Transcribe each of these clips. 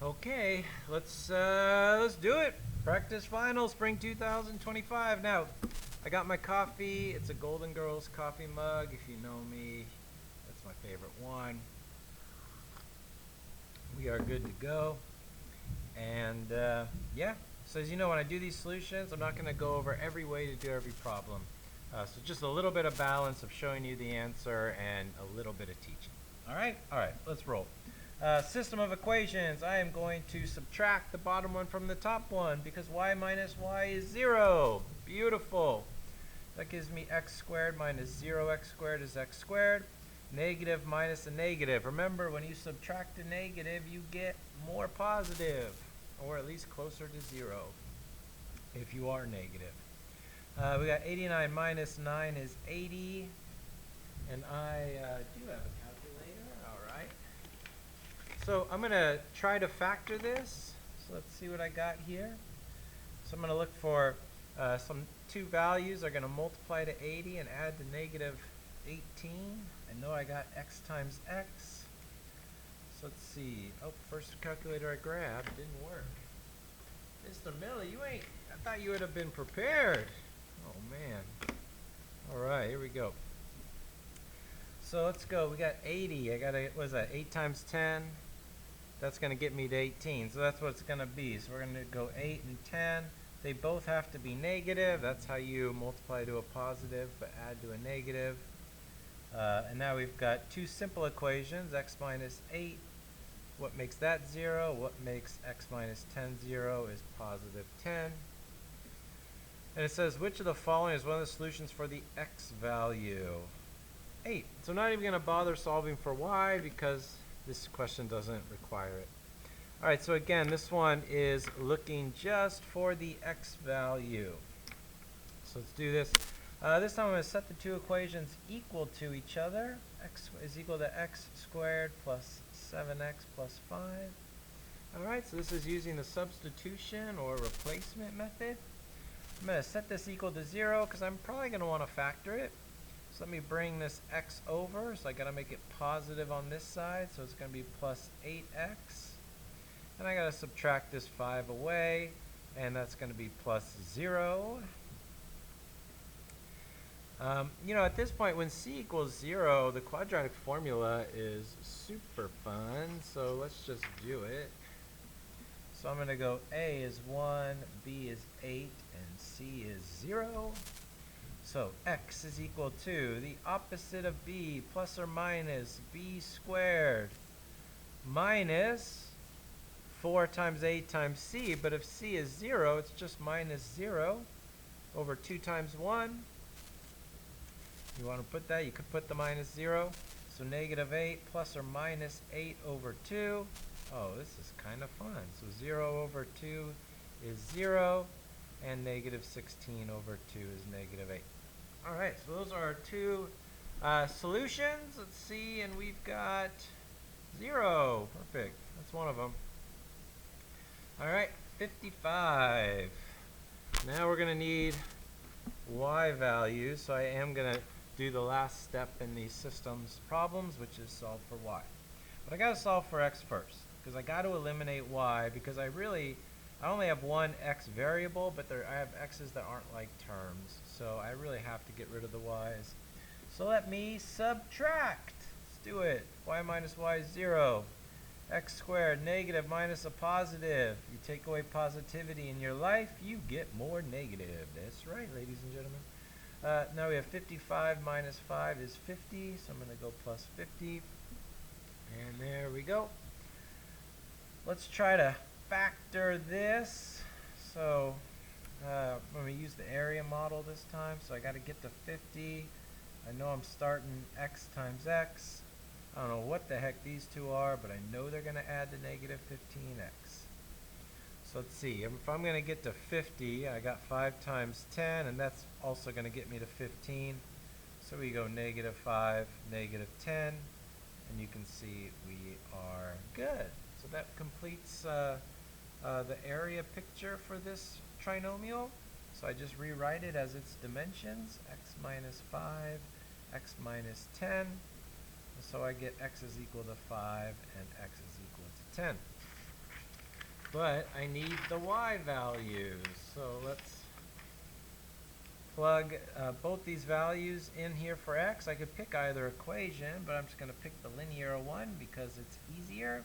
Okay, let's do it. Practice final, spring 2025. Now, I got my coffee. It's a Golden Girls coffee mug. If you know me, that's my favorite one. We are good to go. And yeah, so as you know, when I do these solutions, I'm not going to go over every way to do every problem. So just a little bit of balance of showing you the answer and a little bit of teaching. All right, let's roll. System of equations, I am going to subtract the bottom one from the top one because y minus y is 0. Beautiful. That gives me x squared minus 0x squared is x squared. Negative minus a negative. Remember, when you subtract a negative, you get more positive, or at least closer to 0 if you are negative. We got 89 minus 9 is 80. And I do have a calculator. All right. So I'm going to try to factor this. So let's see what I got here. So I'm going to look for some two values. Are going to multiply to 80 and add to negative 18. I know I got x times x. So let's see. Oh, first calculator I grabbed didn't work. Mr. Miller, I thought you would have been prepared. Oh, man. All right, here we go. So let's go. We got 80. I got what is that? 8 times 10. That's going to get me to 18. So that's what it's going to be. So we're going to go 8 and 10. They both have to be negative. That's how you multiply to a positive, but add to a negative. And now we've got two simple equations, x minus 8. What makes that 0? What makes x minus 10 0 is positive 10. And it says, which of the following is one of the solutions for the x value? 8. So I'm not even going to bother solving for y because this question doesn't require it. All right, so again, this one is looking just for the x value. So let's do this. This time I'm going to set the two equations equal to each other. X is equal to x squared plus 7x plus 5. All right, so this is using the substitution or replacement method. I'm going to set this equal to 0 because I'm probably going to want to factor it. So let me bring this x over. So I got to make it positive on this side. So it's going to be plus 8x. And I got to subtract this 5 away. And that's going to be plus 0. You know, at this point, when c equals 0, the quadratic formula is super fun. So let's just do it. So I'm going to go a is 1, b is 8, and c is 0. So x is equal to the opposite of b plus or minus b squared minus 4 times a times c. But if c is 0, it's just minus 0 over 2 times 1. You want to put that? You could put the minus 0. So negative 8 plus or minus 8 over 2. Oh, this is kind of fun. So 0 over 2 is 0. And negative 16 over 2 is negative 8. All right, so those are our two solutions. Let's see, and we've got 0. Perfect. That's one of them. All right, 55. Now we're going to need y values. So I am going to do the last step in these systems problems, which is solve for y. But I got to solve for x first because I got to eliminate y because I only have one x variable, but I have x's that aren't like terms. So I really have to get rid of the y's. So let me subtract. Let's do it. Y minus y is 0. X squared, negative minus a positive. You take away positivity in your life, you get more negative. That's right, ladies and gentlemen. Now we have 55 minus 5 is 50, so I'm going to go plus 50. And there we go. Let's try to factor this. So I'm going to use the area model this time. So I got to get to 50. I know I'm starting x times x. I don't know what the heck these two are, but I know they're going to add to negative 15x. So let's see, if I'm going to get to 50, I got 5 times 10, and that's also going to get me to 15. So we go negative 5, negative 10, and you can see we are good. So that completes the area picture for this trinomial. So I just rewrite it as its dimensions, x minus 5, x minus 10. So I get x is equal to 5 and x is equal to 10. but I need the y values. So let's plug both these values in here for x. I could pick either equation, but I'm just going to pick the linear one because it's easier.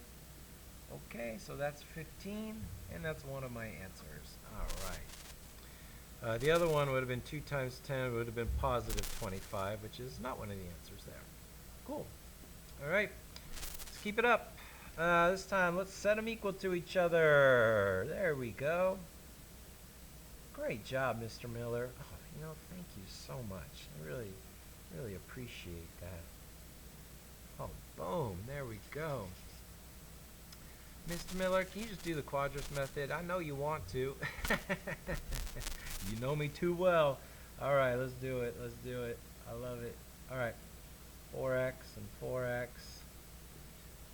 Okay, so that's 15, and that's one of my answers. All right. The other one would have been 2 times 10 would have been positive 25, which is not one of the answers there. Cool. All right, let's keep it up. This time, let's set them equal to each other. There we go. Great job, Mr. Miller. Oh, thank you so much. I really, really appreciate that. Oh, boom. There we go. Mr. Miller, can you just do the quadrus method? I know you want to. You know me too well. All right, let's do it. Let's do it. I love it. All right. 4x and 4x.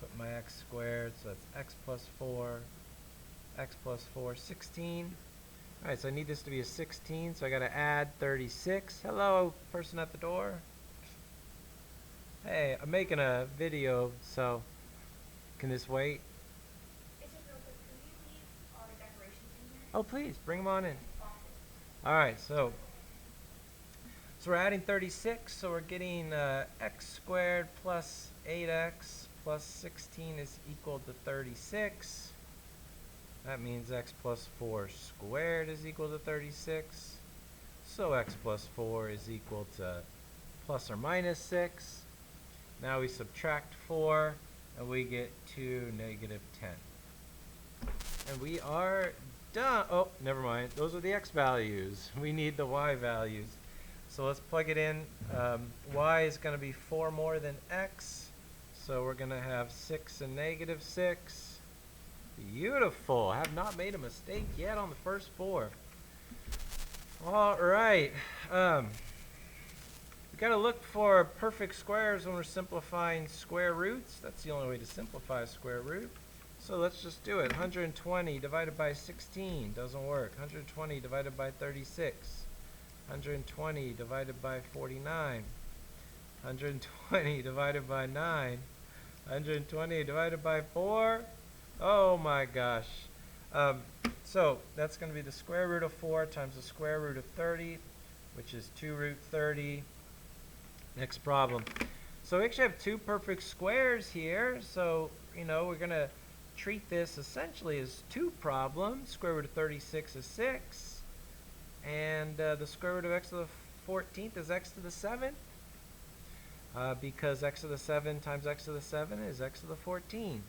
Put my x squared, so that's x plus 4. X plus 4, 16. All right, so I need this to be a 16, so I got to add 36. Hello, person at the door. Hey, I'm making a video, so can this wait? It's just real quick. Can we leave our decorations in here? Oh, please, bring them on in. All right, so we're adding 36, so we're getting x squared plus 8x plus 16 is equal to 36. That means x plus 4 squared is equal to 36. So x plus 4 is equal to plus or minus 6. Now we subtract 4, and we get to negative 10. And we are done. Oh, never mind. Those are the x values. We need the y values. So let's plug it in. Y is going to be 4 more than x. So we're going to have 6 and negative 6. Beautiful. I have not made a mistake yet on the first 4. All right. We got to look for perfect squares when we're simplifying square roots. That's the only way to simplify a square root. So let's just do it. 120 divided by 16 doesn't work. 120 divided by 36. 120 divided by 49. 120 divided by 9. 120 divided by 4. Oh my gosh. So that's going to be the square root of 4 times the square root of 30, which is 2 root 30. Next problem. So we actually have 2 perfect squares here. So, we're going to treat this essentially as 2 problems. Square root of 36 is 6. And the square root of x to the 14th is x to the 7th. Because x to the 7 times x to the 7 is x to the 14.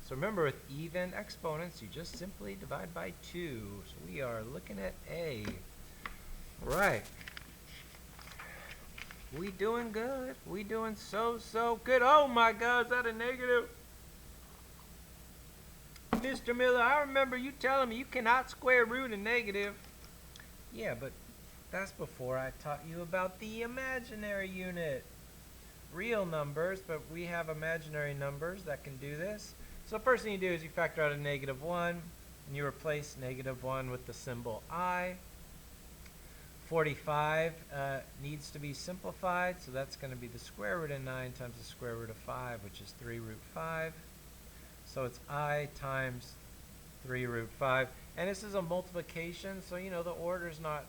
So remember, with even exponents, you just simply divide by 2. So we are looking at A. Right. We doing good. We doing so good. Oh my God, is that a negative? Mr. Miller, I remember you telling me you cannot square root a negative. Yeah, but that's before I taught you about the imaginary unit. Real numbers, but we have imaginary numbers that can do this. So the first thing you do is you factor out a negative 1, and you replace negative 1 with the symbol I. 45 needs to be simplified, so that's going to be the square root of 9 times the square root of 5, which is 3 root 5. So it's I times 3 root 5. And this is a multiplication, so the order is not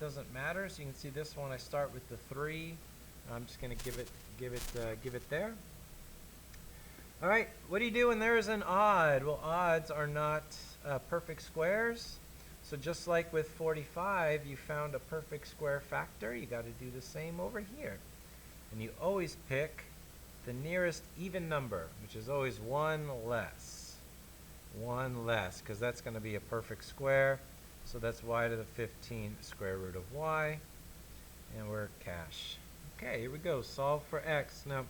doesn't matter. So you can see this one, I start with the 3. I'm just going to give it there. All right, what do you do when there is an odd? Well, odds are not perfect squares. So just like with 45, you found a perfect square factor. You got to do the same over here. And you always pick the nearest even number, which is always 1 less. 1 less, because that's going to be a perfect square. So that's y to the 15th square root of y. And we're cash. Okay, here we go. Solve for x. Now,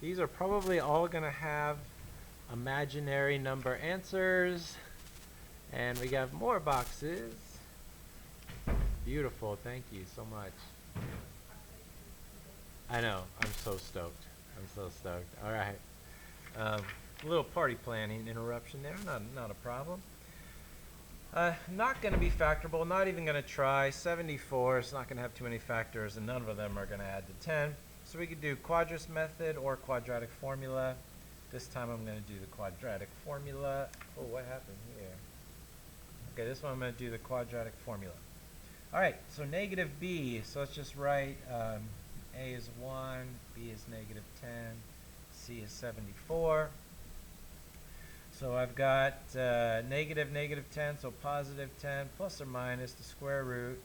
these are probably all going to have imaginary number answers. And we have more boxes. Beautiful. Thank you so much. I know. I'm so stoked. I'm so stoked. All right. A little party planning interruption there. Not a problem. Not going to be factorable. Not even going to try. 74 is not going to have too many factors, and none of them are going to add to 10. So we could do quadrus method or quadratic formula. This time I'm going to do the quadratic formula. Oh, what happened here? Okay, this one I'm going to do the quadratic formula. All right, so negative b, so let's just write a is 1, b is negative 10, c is 74. So I've got negative 10, so positive 10 plus or minus the square root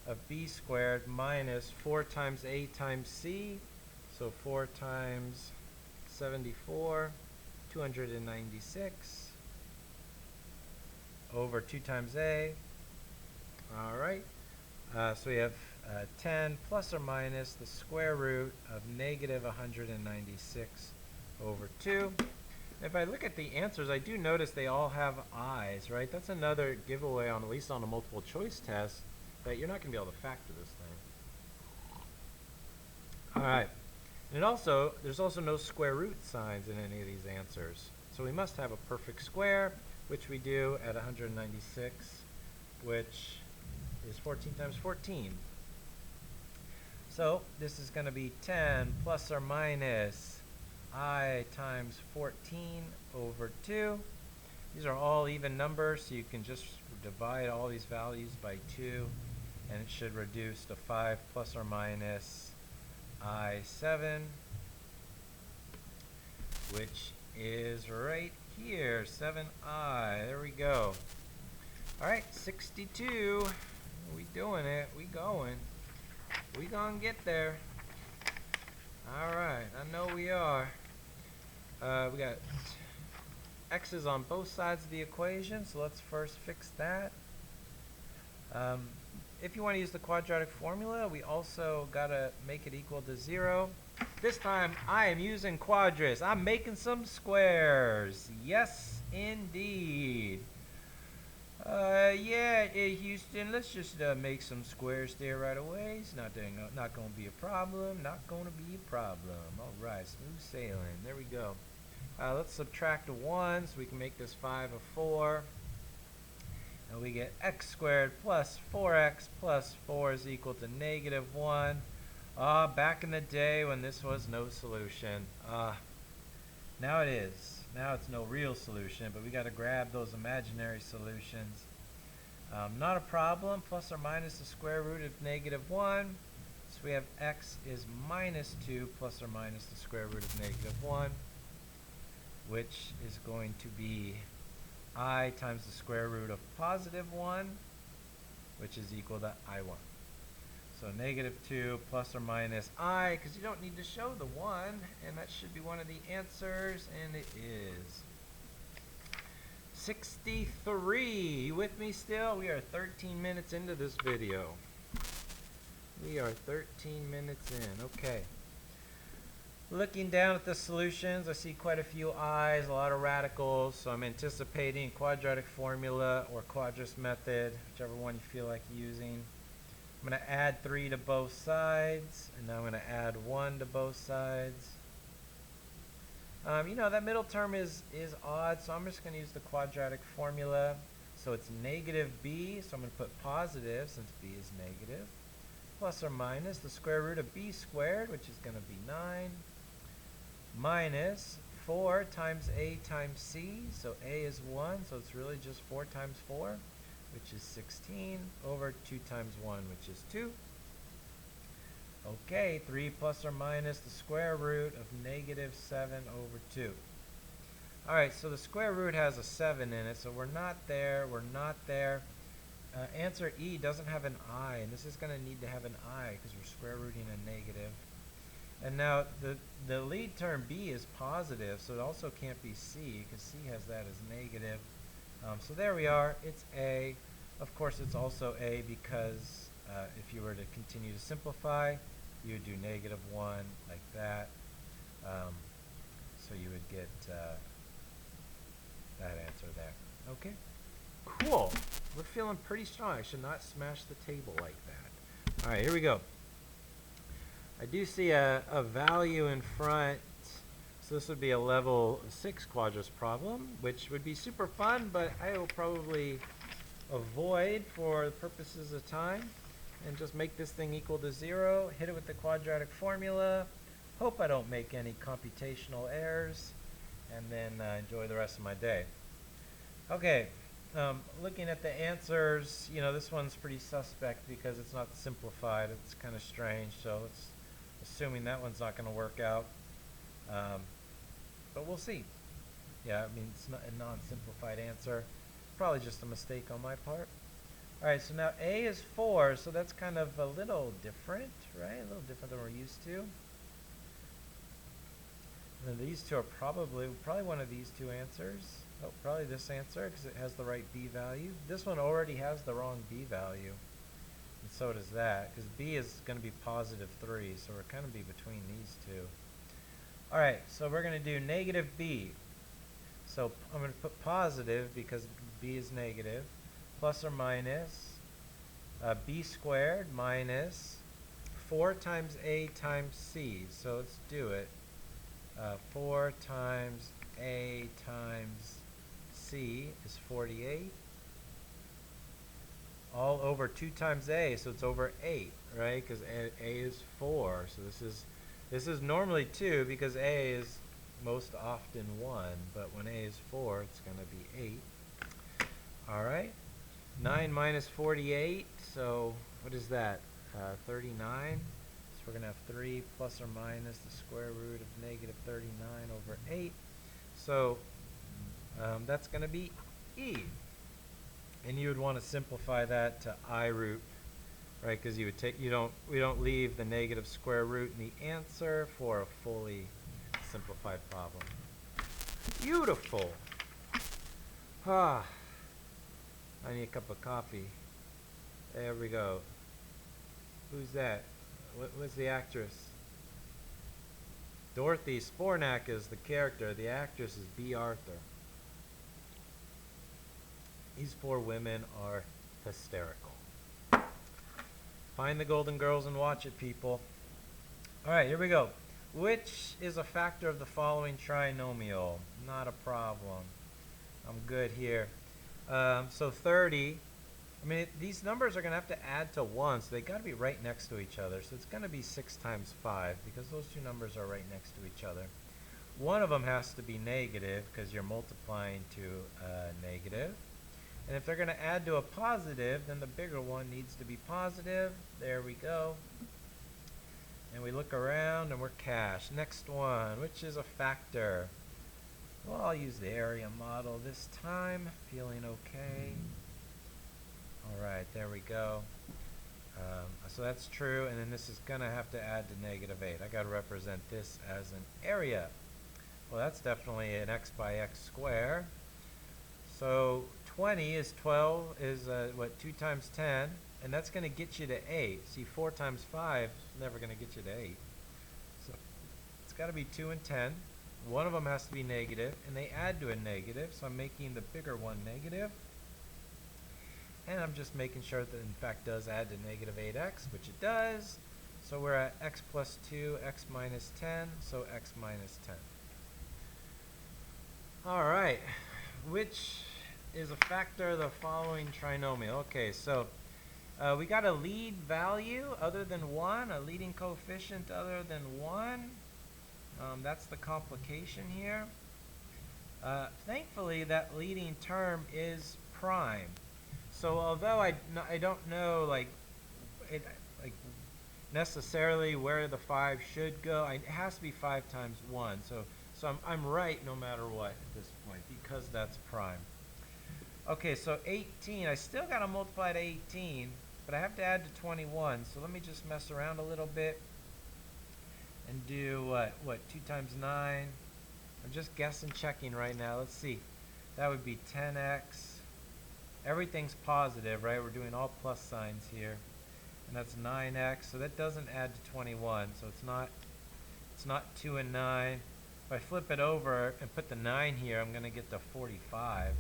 of b squared minus 4 times a times c. So 4 times 74, 296 over 2 times a. All right. So we have 10 plus or minus the square root of negative 196 over 2. If I look at the answers, I do notice they all have i's, right? That's another giveaway on, at least on a multiple choice test, that you're not going to be able to factor this thing. All right. And there's also no square root signs in any of these answers. So we must have a perfect square, which we do at 196, which is 14 times 14. So this is going to be 10 plus or minus I times 14 over 2. These are all even numbers, so you can just divide all these values by 2, and it should reduce to 5 plus or minus I7, which is right here, 7I. There we go. All right, 62. We doing it. We going. We gonna get there. All right, I know we are. We got x's on both sides of the equation, so let's first fix that. If you want to use the quadratic formula, we also gotta make it equal to 0. This time I am using quadrants. I'm making some squares. Yes, indeed. Yeah, Houston, let's just make some squares there right away. It's not going to be a problem. Not going to be a problem. All right, smooth sailing. There we go. Let's subtract a 1 so we can make this 5 a 4. And we get x squared plus 4x plus 4 is equal to negative 1. Back in the day when this was no solution. Now it is. Now it's no real solution, but we got to grab those imaginary solutions. Not a problem. Plus or minus the square root of negative 1. So we have x is minus 2 plus or minus the square root of negative 1, which is going to be I times the square root of positive 1, which is equal to I1. So negative 2 plus or minus I, because you don't need to show the 1, and that should be one of the answers, and it is. 63. You with me still? We are 13 minutes into this video. We are 13 minutes in. Okay. Looking down at the solutions, I see quite a few i's, a lot of radicals, so I'm anticipating quadratic formula or quadras method, whichever one you feel like using. I'm going to add 3 to both sides, and now I'm going to add 1 to both sides. You know, that middle term is odd, so I'm just going to use the quadratic formula. So it's negative b, so I'm going to put positive since b is negative, plus or minus the square root of b squared, which is going to be 9, minus 4 times a times c, so a is 1, so it's really just 4 times 4, which is 16, over 2 times 1, which is 2. Okay, 3 plus or minus the square root of negative 7 over 2. All right, so the square root has a 7 in it, so we're not there, we're not there. Answer E doesn't have an I, and this is going to need to have an I because we're square rooting a negative. And now the lead term B is positive, so it also can't be C because C has that as negative. So there we are, it's A. Of course, it's also A because if you were to continue to simplify, you would do negative 1 like that. So you would get that answer there. Okay, cool. We're feeling pretty strong. I should not smash the table like that. All right, here we go. I do see a value in front. So this would be a level 6 quadras problem, which would be super fun, but I will probably avoid for the purposes of time and just make this thing equal to 0, hit it with the quadratic formula, hope I don't make any computational errors, and then enjoy the rest of my day. Okay, looking at the answers, this one's pretty suspect because it's not simplified. It's kind of strange, so it's assuming that one's not going to work out. But we'll see. Yeah, I mean, it's not a non-simplified answer. Probably just a mistake on my part. All right, so now A is 4, so that's kind of a little different, right? A little different than we're used to. And then these two are probably one of these two answers. Oh, probably this answer because it has the right B value. This one already has the wrong B value. And so does that, because B is going to be positive 3, so we're kind of be between these two. All right, so we're going to do negative B. So I'm going to put positive because B is negative, plus or minus B squared minus 4 times A times C. So let's do it. 4 times A times C is 48. All over 2 times A, so it's over 8, right? Because A is 4. So this is normally 2 because A is most often 1, but when A is 4, it's going to be 8. All right. 9 minus 48, so what is that? 39. So we're going to have 3 plus or minus the square root of negative 39 over 8. So that's going to be E. And you would want to simplify that to I root, right? Because we don't leave the negative square root in the answer for a fully simplified problem. Beautiful. I need a cup of coffee. There we go. Who's that? What's the actress? Dorothy Spornak is the character. The actress is B. Arthur. These 4 women are hysterical. Find the Golden Girls and watch it, people. All right, here we go. Which is a factor of the following trinomial? Not a problem. I'm good here. So 30. I mean, these numbers are going to have to add to 1, so they got to be right next to each other. So it's going to be 6 times 5 because those two numbers are right next to each other. One of them has to be negative because you're multiplying to negative. And if they're going to add to a positive, then the bigger one needs to be positive. There we go. And we look around and we're cash. Next one, which is a factor. Well, I'll use the area model this time. Feeling okay. All right, there we go. So that's true, and then this is going to have to add to negative 8. I got to represent this as an area. Well, that's definitely an x by x square. So 20 is 2 times 10, and that's going to get you to 8. See, 4 times 5 is never going to get you to 8. So it's got to be 2 and 10. One of them has to be negative, and they add to a negative, so I'm making the bigger one negative. And I'm just making sure that it in fact does add to negative 8x, which it does. So we're at x plus 2, x minus 10, so x minus 10. All right, which is a factor of the following trinomial? Okay, so we got a lead value other than 1, a leading coefficient other than 1. That's the complication here. Thankfully, that leading term is prime. So although I don't know necessarily where the 5 should go, it has to be 5 times 1. So I'm right no matter what at this point because that's prime. Okay, so 18. I still got to multiply to 18, but I have to add to 21. So let me just mess around a little bit and do what 2 times 9. I'm just guessing, checking right now. Let's see. That would be 10x. Everything's positive, right? We're doing all plus signs here. And that's 9x. So that doesn't add to 21. So it's not 2 and 9. If I flip it over and put the 9 here, I'm going to get to 45.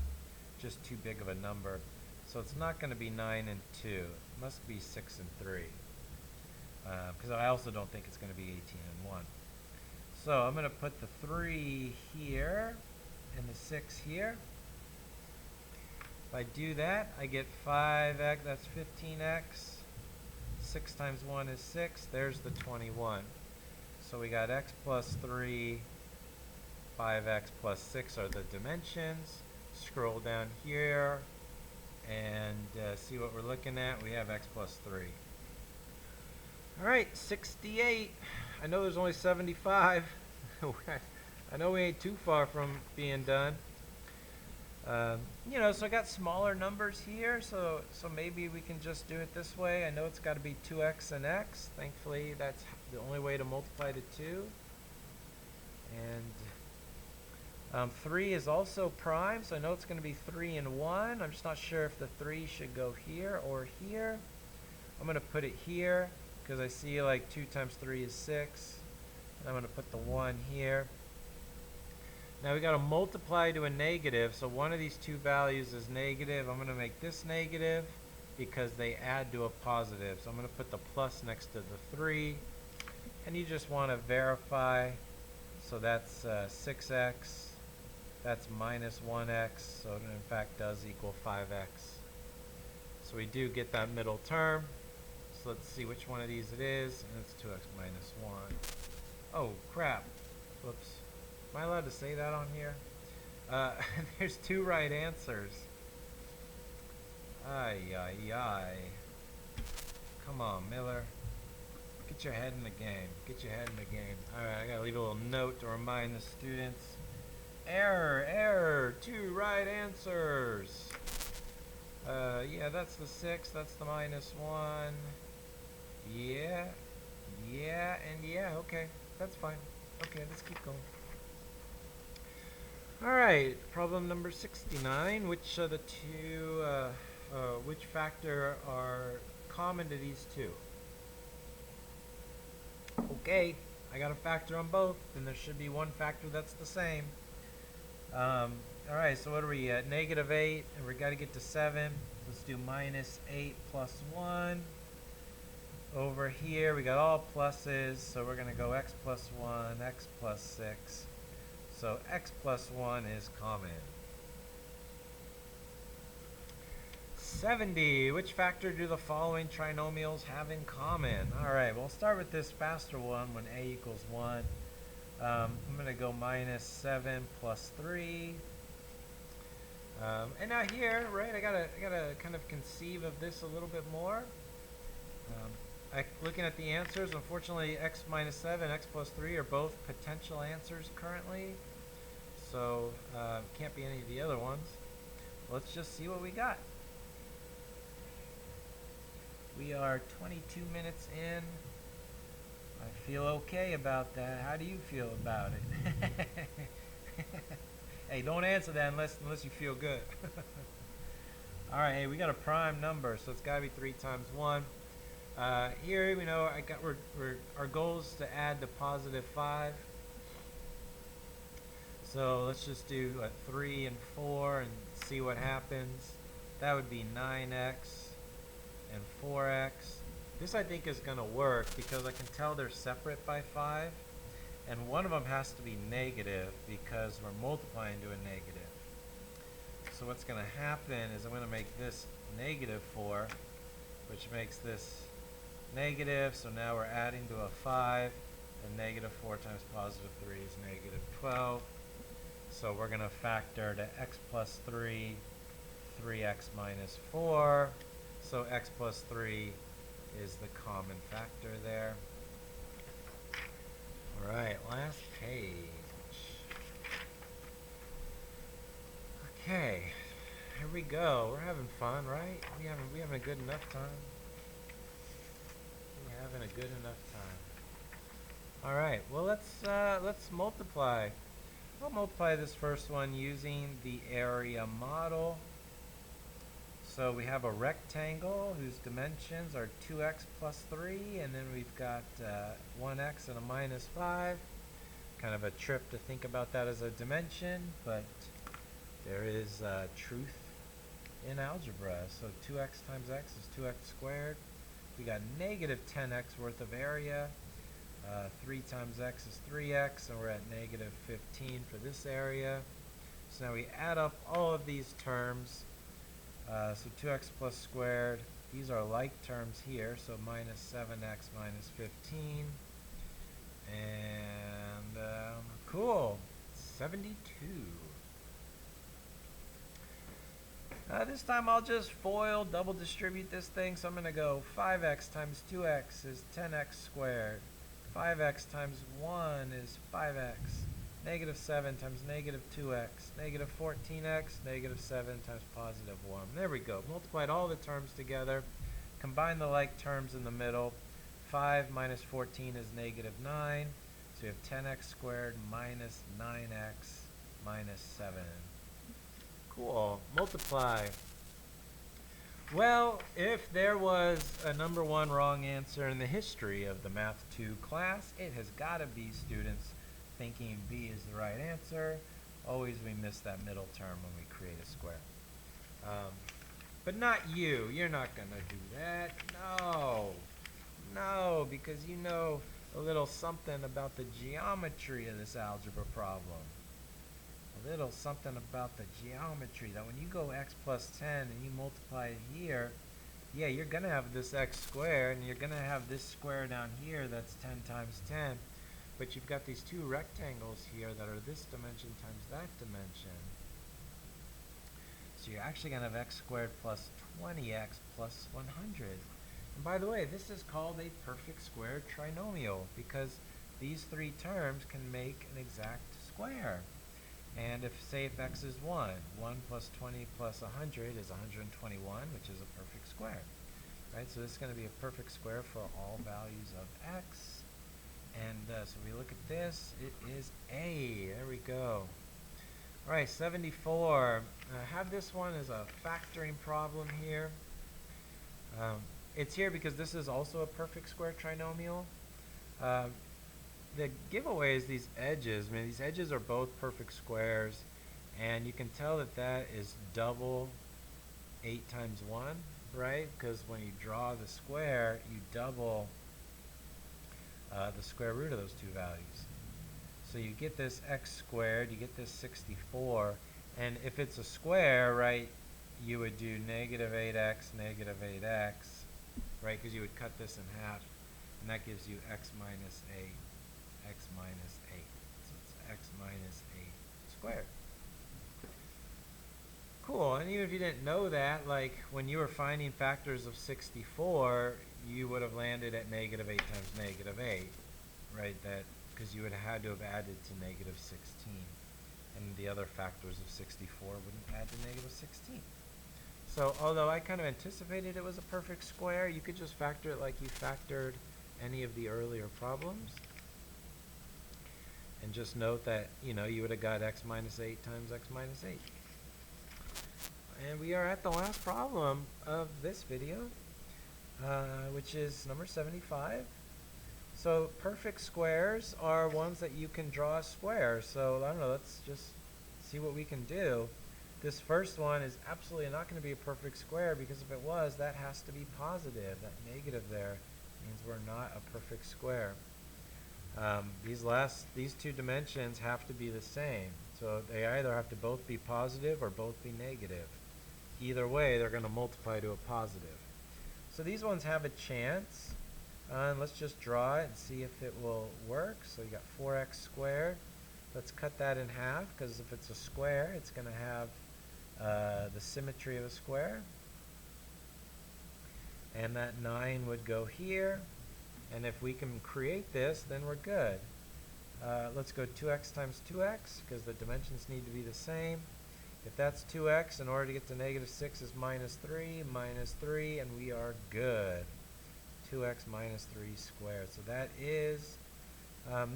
Just too big of a number. So it's not going to be 9 and 2. It must be 6 and 3. Because I also don't think it's going to be 18 and 1. So I'm going to put the 3 here and the 6 here. If I do that, I get 5x, that's 15x. 6 times 1 is 6. There's the 21. So we got x plus 3 5x plus 6 are the dimensions. Scroll down here and see what we're looking at. We have x plus 3. All right, 68. I know there's only 75. I know we ain't too far from being done. You know, so I got smaller numbers here, so maybe we can just do it this way. I know it's got to be 2x and x. Thankfully, that's the only way to multiply to 2. And 3 is also prime, so I know it's going to be 3 and 1. I'm just not sure if the 3 should go here or here. I'm going to put it here because I see like 2 times 3 is 6. And I'm going to put the 1 here. Now we got to multiply to a negative, so one of these two values is negative. I'm going to make this negative because they add to a positive. So I'm going to put the plus next to the 3. And you just want to verify. So that's 6x. That's minus 1x. So it in fact does equal 5x. So we do get that middle term. So let's see which one of these it is. And it's 2x minus 1. Oh, crap. Whoops. Am I allowed to say that on here? There's 2 right answers. Ay, ay, ay. Come on, Miller. Get your head in the game. Get your head in the game. Alright, I gotta leave a little note to remind the students. Error, error, 2 right answers. Yeah, that's the 6, that's the minus 1. Yeah, yeah, and yeah, okay. That's fine. Okay, let's keep going. Alright, problem number 69. Which of the two, which factor are common to these two? Okay, I got a factor on both, then there should be one factor that's the same. Alright, so what are we at? Negative 8, and we got to get to 7. Let's do minus 8 plus 1. Over here, we got all pluses, so we're going to go x plus 1, x plus 6. So x plus 1 is common. 70. Which factor do the following trinomials have in common? Alright, we'll start with this faster one when a equals 1. I'm going to go minus 7 plus 3. And now here, right, I gotta kind of conceive of this a little bit more. Looking at the answers, unfortunately, x minus 7, x plus 3 are both potential answers currently. So, can't be any of the other ones. Let's just see what we got. We are 22 minutes in. I feel okay about that. How do you feel about it? Hey, don't answer that unless you feel good. Alright, hey, we got a prime number, so it's got to be 3 times 1. Here, we know our goal is to add the positive 5. So let's just do 3 and 4 and see what happens. That would be 9x and 4x. This I think is going to work because I can tell they're separate by 5. And one of them has to be negative because we're multiplying to a negative. So what's going to happen is I'm going to make this negative 4, which makes this negative. So now we're adding to a 5. And negative 4 times positive 3 is negative 12. So we're going to factor to x plus 3, 3x minus 4. So x plus 3 is the common factor there. Alright, last page. Okay, here we go. We're having fun, right? We having a good enough time? We're having a good enough time. Alright, well let's multiply. I'll multiply this first one using the area model. So we have a rectangle whose dimensions are 2x plus 3, and then we've got 1x and a minus 5. Kind of a trip to think about that as a dimension, but there is truth in algebra. So 2x times x is 2x squared. We got negative 10x worth of area. 3 times x is 3x, and we're at negative 15 for this area. So now we add up all of these terms. So 2x plus squared, these are like terms here, so minus 7x minus 15. And cool, 72. This time I'll just FOIL, double distribute this thing. So I'm going to go 5x times 2x is 10x squared. 5x times 1 is 5x. Negative 7 times negative 2x. Negative 14x, negative 7 times positive 1. There we go. Multiplied all the terms together. Combine the like terms in the middle. 5 minus 14 is negative 9. So we have 10x squared minus 9x minus 7. Cool. Multiply. Well, if there was a number one wrong answer in the history of the Math 2 class, it has got to be students thinking B is the right answer. Always we miss that middle term when we create a square. But not you. You're not going to do that. No. No, because you know a little something about the geometry of this algebra problem. A little something about the geometry that when you go x plus 10 and you multiply it here, yeah, you're going to have this x squared and you're going to have this square down here that's 10 times 10. But you've got these two rectangles here that are this dimension times that dimension. So you're actually going to have x squared plus 20x plus 100. And by the way, this is called a perfect square trinomial because these three terms can make an exact square. And if, say, if x is 1, 1 plus 20 plus 100 is 121, which is a perfect square. Right? So this is going to be a perfect square for all values of x. And so we look at this, it is A. There we go. All right, 74. Have this one as a factoring problem here. It's here because this is also a perfect square trinomial. The giveaway is these edges. I mean, these edges are both perfect squares, and you can tell that that is double 8 times 1, right? Because when you draw the square, you double the square root of those two values. So you get this x squared, you get this 64, and if it's a square, right, you would do negative 8x, right, because you would cut this in half, and that gives you x minus 8, x minus 8. So it's x minus 8 squared. Cool, and even if you didn't know that, like when you were finding factors of 64, you would have landed at negative 8 times negative 8, right, that because you would have had to have added to negative 16, and the other factors of 64 wouldn't add to negative 16. So although I kind of anticipated it was a perfect square, you could just factor it like you factored any of the earlier problems. And just note that, you know, you would have got x minus 8 times x minus 8. And we are at the last problem of this video, which is number 75. So perfect squares are ones that you can draw a square. So I don't know, let's just see what we can do. This first one is absolutely not going to be a perfect square because if it was, that has to be positive. That negative there means we're not a perfect square. These two dimensions have to be the same. So they either have to both be positive or both be negative. Either way, they're going to multiply to a positive. So these ones have a chance. And let's just draw it and see if it will work. So you got 4x squared. Let's cut that in half because if it's a square, it's going to have the symmetry of a square. And that 9 would go here. And if we can create this, then we're good. Let's go 2x times 2x because the dimensions need to be the same. If that's 2x, in order to get to negative 6 is minus 3, and we are good. 2x minus 3 squared. So that is,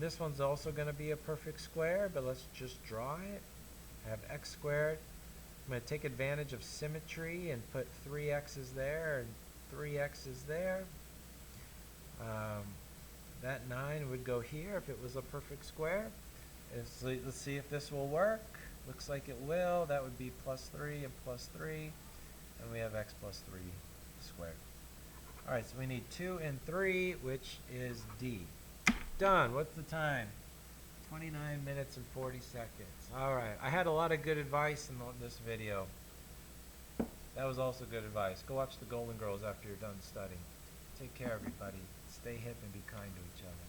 this one's also going to be a perfect square, but let's just draw it. I have x squared. I'm going to take advantage of symmetry and put 3x's there and 3x's there. That 9 would go here if it was a perfect square. Let's see if this will work. Looks like it will. That would be plus 3 and plus 3. And we have x plus 3 squared. Alright, so we need 2 and 3, which is D. Done. What's the time? 29 minutes and 40 seconds. Alright, I had a lot of good advice in this video. That was also good advice. Go watch the Golden Girls after you're done studying. Take care, everybody. Stay hip and be kind to each other.